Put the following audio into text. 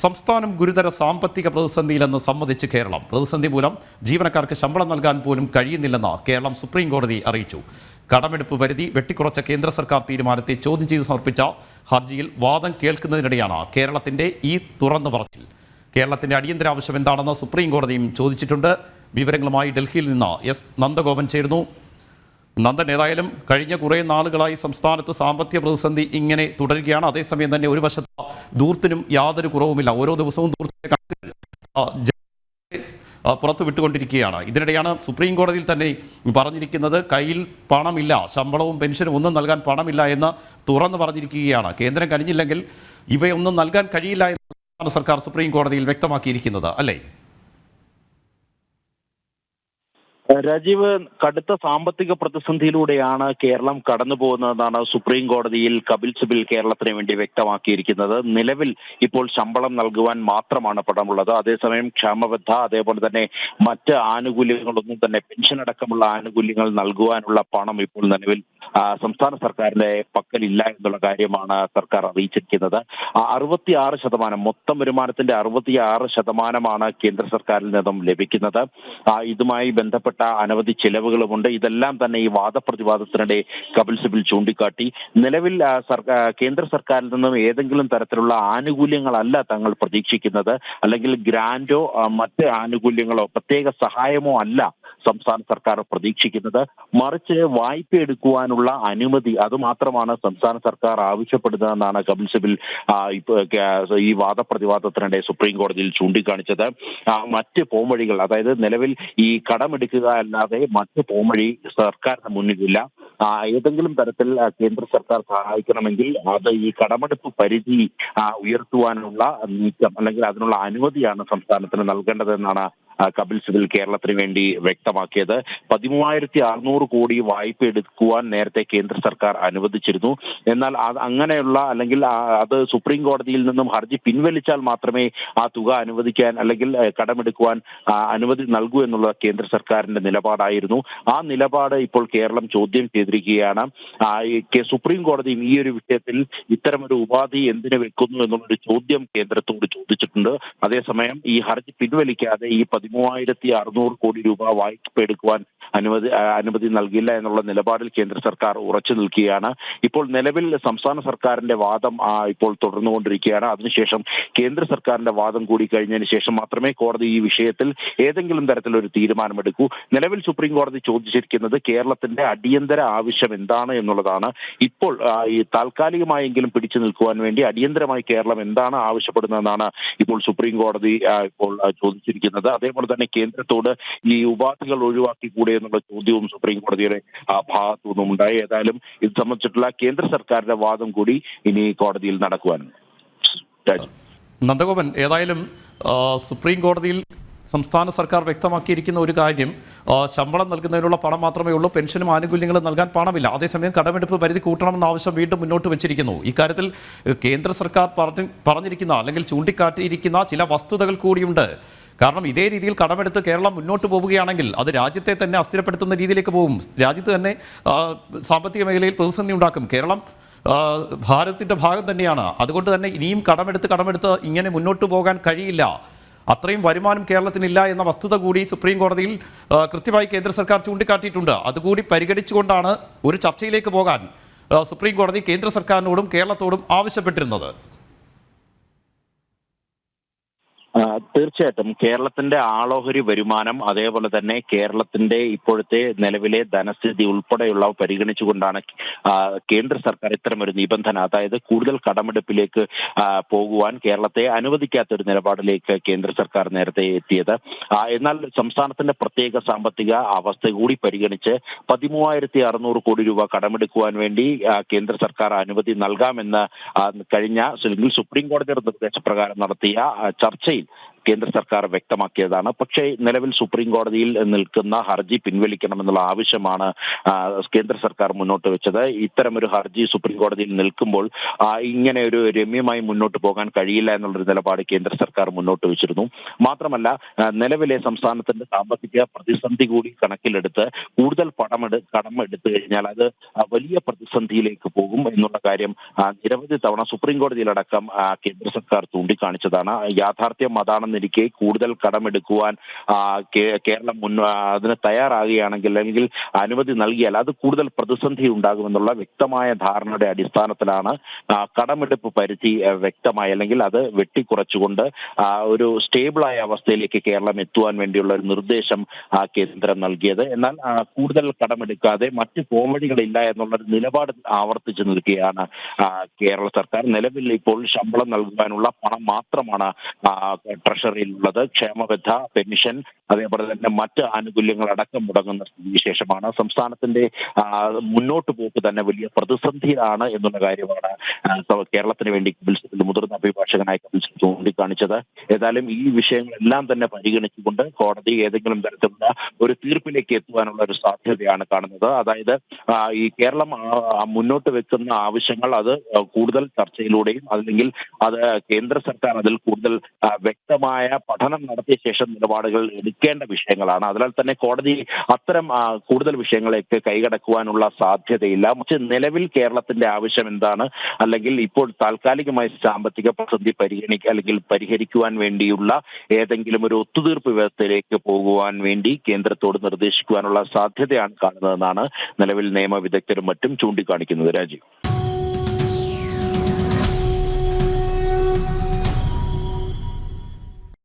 സംസ്ഥാനം ഗുരുതര സാമ്പത്തിക പ്രതിസന്ധിയിലെന്ന് സമ്മതിച്ച് കേരളം. പ്രതിസന്ധി മൂലം ജീവനക്കാർക്ക് ശമ്പളം നൽകാൻ പോലും കഴിയുന്നില്ലെന്ന് കേരളം സുപ്രീം കോടതി അറിയിച്ചു. കടമെടുപ്പ് പരിധി വെട്ടിക്കുറച്ച കേന്ദ്ര സർക്കാർ തീരുമാനത്തെ ചോദ്യം ചെയ്ത് സമർപ്പിച്ച ഹർജിയിൽ വാദം കേൾക്കുന്നതിനിടെയാണ് കേരളത്തിന്റെ ഈ തുറന്നു പറച്ചിൽ. കേരളത്തിന്റെ അടിയന്തര ആവശ്യം എന്താണെന്ന് സുപ്രീം കോടതിയും ചോദിച്ചിട്ടുണ്ട്. വിവരങ്ങളുമായി ഡൽഹിയിൽ നിന്ന് എസ് നന്ദഗോപൻ ചേരുന്നു. നന്ദൻ, ഏതായാലും കഴിഞ്ഞ കുറേ നാളുകളായി സംസ്ഥാനത്ത് സാമ്പത്തിക പ്രതിസന്ധി ഇങ്ങനെ തുടരുകയാണ്. അതേസമയം തന്നെ ഒരു വശത്ത് ധൂർത്തിനും യാതൊരു കുറവുമില്ല. ഓരോ ദിവസവും ധൂർത്തിന്റെ കണക്കുകൾ പുറത്തു വിട്ടുകൊണ്ടിരിക്കുകയാണ്. ഇതിനിടെയാണ് സുപ്രീം കോടതിയിൽ തന്നെ പറഞ്ഞിരിക്കുന്നത് കയ്യിൽ പണമില്ല, ശമ്പളവും പെൻഷനും ഒന്നും നൽകാൻ പണമില്ല എന്ന് തുറന്നു പറഞ്ഞിരിക്കുകയാണ്. കേന്ദ്രം കഴിഞ്ഞില്ലെങ്കിൽ ഇവയൊന്നും നൽകാൻ കഴിയില്ല എന്ന് സർക്കാർ സുപ്രീം കോടതിയിൽ വ്യക്തമാക്കിയിരിക്കുന്നത് അല്ലേ? രാജീവ്, കടുത്ത സാമ്പത്തിക പ്രതിസന്ധിയിലൂടെയാണ് കേരളം കടന്നു പോകുന്നതെന്നാണ് സുപ്രീം കോടതിയിൽ കപിൽ സിബൽ കേരളത്തിന് വേണ്ടി വ്യക്തമാക്കിയിരിക്കുന്നത്. നിലവിൽ ഇപ്പോൾ ശമ്പളം നൽകുവാൻ മാത്രമാണ് പണമുള്ളത്. അതേസമയം ക്ഷാമബദ്ധ അതേപോലെ തന്നെ മറ്റ് ആനുകൂല്യങ്ങളൊന്നും തന്നെ പെൻഷൻ അടക്കമുള്ള ആനുകൂല്യങ്ങൾ നൽകുവാനുള്ള പണം ഇപ്പോൾ നിലവിൽ സംസ്ഥാന സർക്കാരിന്റെ പക്കലില്ല എന്നുള്ള കാര്യമാണ് സർക്കാർ അറിയിച്ചിരിക്കുന്നത്. 66% മൊത്തം വരുമാനത്തിന്റെ 66% കേന്ദ്ര സർക്കാരിൽ നിന്നും ലഭിക്കുന്നത്. ഇതുമായി ബന്ധപ്പെട്ട അനവധി ചെലവുകളുമുണ്ട്. ഇതെല്ലാം തന്നെ ഈ വാദപ്രതിവാദത്തിനിടെ കപിൽ സിബൽ ചൂണ്ടിക്കാട്ടി. നിലവിൽ കേന്ദ്ര സർക്കാരിൽ നിന്നും ഏതെങ്കിലും തരത്തിലുള്ള ആനുകൂല്യങ്ങളല്ല തങ്ങൾ പ്രതീക്ഷിക്കുന്നത്, അല്ലെങ്കിൽ ഗ്രാന്റോ മറ്റ് ആനുകൂല്യങ്ങളോ പ്രത്യേക സഹായമോ അല്ല സംസ്ഥാന സർക്കാർ പ്രതീക്ഷിക്കുന്നത്. മറിച്ച് വായ്പ എടുക്കുവാനുള്ള അനുമതി അതുമാത്രമാണ് സംസ്ഥാന സർക്കാർ ആവശ്യപ്പെടുന്നതെന്നാണ് കപിൽ സിബൽ ഈ വാദപ്രതിവാദത്തിനിടെ സുപ്രീം കോടതിയിൽ ചൂണ്ടിക്കാണിച്ചത്. മറ്റ് പോംവഴികൾ, അതായത് നിലവിൽ ഈ കടമെടുക്കുക അല്ലാതെ മറ്റ് പോംവഴി സർക്കാരിന് മുന്നിലില്ല. ഏതെങ്കിലും തരത്തിൽ കേന്ദ്ര സർക്കാർ സഹായിക്കണമെങ്കിൽ അത് ഈ കടമെടുപ്പ് പരിധി ഉയർത്തുവാനുള്ള നീക്കം അല്ലെങ്കിൽ അതിനുള്ള അനുമതിയാണ് സംസ്ഥാനത്തിന് നൽകേണ്ടതെന്നാണ് കപിൽ സിബൽ കേരളത്തിന് വേണ്ടി വ്യക്തമാക്കിയത്. 13,600 കോടി വായ്പ എടുക്കുവാൻ നേരത്തെ കേന്ദ്ര സർക്കാർ അനുവദിച്ചിരുന്നു. എന്നാൽ അങ്ങനെയുള്ള അല്ലെങ്കിൽ അത് സുപ്രീം കോടതിയിൽ നിന്നും ഹർജി പിൻവലിച്ചാൽ മാത്രമേ ആ തുക അനുവദിക്കാൻ അല്ലെങ്കിൽ കടമെടുക്കുവാൻ അനുമതി നൽകൂ എന്നുള്ള കേന്ദ്ര സർക്കാരിന്റെ നിലപാടായിരുന്നു. ആ നിലപാട് ഇപ്പോൾ കേരളം ചോദ്യം ചെയ്തിരിക്കുകയാണ്. സുപ്രീം കോടതിയും ഈ ഒരു വിഷയത്തിൽ ഇത്തരമൊരു ഉപാധി എന്തിനു വെക്കുന്നു എന്നുള്ളൊരു ചോദ്യം കേന്ദ്രത്തോട് ചോദിച്ചിട്ടുണ്ട്. അതേസമയം ഈ ഹർജി പിൻവലിക്കാതെ ഈ 13,600 കോടി രൂപ വായ്പ എടുക്കുവാൻ അനുമതി നൽകില്ല എന്നുള്ള നിലപാടിൽ കേന്ദ്ര സർക്കാർ ഉറച്ചു നിൽക്കുകയാണ്. ഇപ്പോൾ നിലവിൽ സംസ്ഥാന സർക്കാരിന്റെ വാദം ഇപ്പോൾ തുടർന്നുകൊണ്ടിരിക്കുകയാണ്. അതിനുശേഷം കേന്ദ്ര സർക്കാരിന്റെ വാദം കൂടി കഴിഞ്ഞതിന് ശേഷം മാത്രമേ കോടതി ഈ വിഷയത്തിൽ ഏതെങ്കിലും തരത്തിലൊരു തീരുമാനമെടുക്കൂ. നിലവിൽ സുപ്രീം കോടതി ചോദിച്ചിരിക്കുന്നത് കേരളത്തിന്റെ അടിയന്തര ആവശ്യം എന്താണ് എന്നുള്ളതാണ്. ഇപ്പോൾ ഈ താൽക്കാലികമായെങ്കിലും പിടിച്ചു നിൽക്കുവാൻ വേണ്ടി അടിയന്തരമായി കേരളം എന്താണ് ആവശ്യപ്പെടുന്നതെന്നാണ് ഇപ്പോൾ സുപ്രീം കോടതി ഇപ്പോൾ ചോദിച്ചിരിക്കുന്നത്. അതേപോലെ തന്നെ കേന്ദ്രത്തോട് ഈ ഉപാധികൾ ഒഴിവാക്കി കൂടെ എന്നുള്ള ചോദ്യവും സുപ്രീം കോടതിയുടെ ഭാഗത്തു നിന്നും ഉണ്ടായി. ഏതായാലും ഇത് സംബന്ധിച്ചിട്ടുള്ള കേന്ദ്ര സർക്കാരിന്റെ വാദം കൂടി ഇനി കോടതിയിൽ നടക്കുവാനുണ്ട്. നന്ദഗോപൻ, ഏതായാലും സുപ്രീം കോടതിയിൽ സംസ്ഥാന സർക്കാർ വ്യക്തമാക്കിയിരിക്കുന്ന ഒരു കാര്യം, ശമ്പളം നൽകുന്നതിനുള്ള പണം മാത്രമേ ഉള്ളൂ, പെൻഷനും ആനുകൂല്യങ്ങളും നൽകാൻ പണമില്ല. അതേസമയം കടമെടുപ്പ് പരിധി കൂട്ടണമെന്ന ആവശ്യം വീണ്ടും മുന്നോട്ട് വെച്ചിരിക്കുന്നു. ഇക്കാര്യത്തിൽ കേന്ദ്ര സർക്കാർ പറഞ്ഞിരിക്കുന്ന അല്ലെങ്കിൽ ചൂണ്ടിക്കാട്ടിയിരിക്കുന്ന ചില വസ്തുതകൾ കൂടിയുണ്ട്. കാരണം ഇതേ രീതിയിൽ കടമെടുത്ത് കേരളം മുന്നോട്ട് പോവുകയാണെങ്കിൽ അത് രാജ്യത്തെ തന്നെ അസ്ഥിരപ്പെടുത്തുന്ന രീതിയിലേക്ക് പോകും. രാജ്യത്ത് തന്നെ സാമ്പത്തിക മേഖലയിൽ പ്രതിസന്ധി ഉണ്ടാക്കും. കേരളം ഭാരതത്തിൻ്റെ ഭാഗം തന്നെയാണ്. അതുകൊണ്ട് തന്നെ ഇനിയും കടമെടുത്ത് ഇങ്ങനെ മുന്നോട്ട് പോകാൻ കഴിയില്ല. അത്രയും വരുമാനം കേരളത്തിനില്ല എന്ന വസ്തുത കൂടി സുപ്രീം കോടതിയിൽ കൃത്യമായി കേന്ദ്ര സർക്കാർ ചൂണ്ടിക്കാട്ടിയിട്ടുണ്ട്. അതുകൂടി പരിഗണിച്ചുകൊണ്ടാണ് ഒരു ചർച്ചയിലേക്ക് പോകാൻ സുപ്രീം കോടതി കേന്ദ്ര സർക്കാരിനോടും കേരളത്തോടും ആവശ്യപ്പെട്ടിരുന്നത്. തീർച്ചയായിട്ടും കേരളത്തിന്റെ ആളോഹരി വരുമാനം, അതേപോലെ തന്നെ കേരളത്തിന്റെ ഇപ്പോഴത്തെ നിലവിലെ ധനസ്ഥിതി ഉൾപ്പെടെയുള്ളവ പരിഗണിച്ചുകൊണ്ടാണ് കേന്ദ്ര സർക്കാർ ഇത്തരമൊരു നിബന്ധന, അതായത് കൂടുതൽ കടമെടുപ്പിലേക്ക് പോകുവാൻ കേരളത്തെ അനുവദിക്കാത്തൊരു നിലപാടിലേക്ക് കേന്ദ്ര സർക്കാർ നേരത്തെ എത്തിയത്. എന്നാൽ സംസ്ഥാനത്തിന്റെ പ്രത്യേക സാമ്പത്തിക അവസ്ഥ കൂടി പരിഗണിച്ച് 13,600 കോടി രൂപ കടമെടുക്കുവാൻ വേണ്ടി കേന്ദ്ര സർക്കാർ അനുമതി നൽകാമെന്ന് കഴിഞ്ഞ സുപ്രീം കോടതിയുടെ നിർദ്ദേശപ്രകാരം നടത്തിയ ചർച്ചയിൽ കേന്ദ്ര സർക്കാർ വ്യക്തമാക്കിയതാണ്. പക്ഷേ നിലവിൽ സുപ്രീം കോടതിയിൽ നിൽക്കുന്ന ഹർജി പിൻവലിക്കണമെന്നുള്ള ആവശ്യമാണ് കേന്ദ്ര സർക്കാർ മുന്നോട്ട് വെച്ചത്. ഇത്തരമൊരു ഹർജി സുപ്രീം കോടതിയിൽ നിൽക്കുമ്പോൾ ഇങ്ങനെ ഒരു രമ്യമായി മുന്നോട്ട് പോകാൻ കഴിയില്ല എന്നുള്ളൊരു നിലപാട് കേന്ദ്ര സർക്കാർ മുന്നോട്ട് വെച്ചിരുന്നു. മാത്രമല്ല നിലവിലെ സംസ്ഥാനത്തിന്റെ സാമ്പത്തിക പ്രതിസന്ധി കൂടി കണക്കിലെടുത്ത് കൂടുതൽ കടം എടുത്തു കഴിഞ്ഞാൽ അത് വലിയ പ്രതിസന്ധിയിലേക്ക് പോകും എന്നുള്ള കാര്യം നിരവധി തവണ സുപ്രീം കോടതിയിലടക്കം കേന്ദ്ര സർക്കാർ ചൂണ്ടിക്കാണിച്ചതാണ്. യാഥാർത്ഥ്യം അതാണെന്നിരിക്കെ കൂടുതൽ കടമെടുക്കുവാൻ കേരളം അതിന് തയ്യാറാകുകയാണെങ്കിൽ അല്ലെങ്കിൽ അനുമതി നൽകിയാൽ അത് കൂടുതൽ പ്രതിസന്ധി ഉണ്ടാകുമെന്നുള്ള വ്യക്തമായ ധാരണയുടെ അടിസ്ഥാനത്തിലാണ് കടമെടുപ്പ് പരിധി വ്യക്തമായി അല്ലെങ്കിൽ അത് വെട്ടിക്കുറച്ചുകൊണ്ട് ഒരു സ്റ്റേബിളായ അവസ്ഥയിലേക്ക് കേരളം എത്തുവാൻ വേണ്ടിയുള്ള ഒരു നിർദ്ദേശം കേന്ദ്രം നൽകിയത്. എന്നാൽ കൂടുതൽ കടമെടുക്കാതെ മറ്റ് പോംവഴികളില്ല എന്നുള്ള ഒരു നിലപാട് ആവർത്തിച്ചു നിൽക്കുകയാണ് കേരള സർക്കാർ. നിലവിൽ ഇപ്പോൾ ശമ്പളം നൽകുവാനുള്ള പണം മാത്രമാണ് ട്രഷറിയിലുള്ളത്. ക്ഷേമബദ്ധ പെൻഷൻ അതേപോലെ തന്നെ മറ്റ് ആനുകൂല്യങ്ങൾ അടക്കം മുടങ്ങുന്ന സ്ഥിതിവിശേഷമാണ്. സംസ്ഥാനത്തിന്റെ മുന്നോട്ട് പോക്ക് തന്നെ വലിയ പ്രതിസന്ധിയിലാണ് എന്നുള്ള കാര്യമാണ് കേരളത്തിന് വേണ്ടി കപിൽ സിബൽ മുതിർന്ന അഭിഭാഷകനായ കപിൽ സിബൽ ചൂണ്ടിക്കാണിച്ചത്. ഏതായാലും ഈ വിഷയങ്ങളെല്ലാം തന്നെ പരിഗണിച്ചുകൊണ്ട് കോടതി ഏതെങ്കിലും തരത്തിലുള്ള ഒരു തീർപ്പിലേക്ക് എത്തുവാനുള്ള ഒരു സാധ്യതയാണ് കാണുന്നത്. അതായത് ഈ കേരളം മുന്നോട്ട് വെക്കുന്ന ആവശ്യങ്ങൾ അത് കൂടുതൽ ചർച്ചയിലൂടെയും അല്ലെങ്കിൽ അത് കേന്ദ്ര സർക്കാർ അതിൽ കൂടുതൽ വ്യക്തമായ പഠനം നടത്തിയ ശേഷം നിലപാടുകൾ എടുക്കേണ്ട വിഷയങ്ങളാണ്. അതിനാൽ തന്നെ കോടതി അത്തരം കൂടുതൽ വിഷയങ്ങളെയൊക്കെ കൈകടക്കുവാനുള്ള സാധ്യതയില്ല. പക്ഷേ നിലവിൽ കേരളത്തിന്റെ ആവശ്യം എന്താണ്, അല്ലെങ്കിൽ ഇപ്പോൾ താൽക്കാലികമായി സാമ്പത്തിക പ്രതിസന്ധി പരിഹരിക്കുവാൻ വേണ്ടിയുള്ള ഏതെങ്കിലും ഒരു ഒത്തുതീർപ്പ് വ്യവസ്ഥയിലേക്ക് പോകുവാൻ വേണ്ടി കേന്ദ്രത്തോട് നിർദ്ദേശിക്കുവാനുള്ള സാധ്യതയാണ് കാണുന്നതെന്നാണ് നിലവിൽ നിയമവിദഗ്ധരും മറ്റും ചൂണ്ടിക്കാണിക്കുന്നത്. രാജീവ്.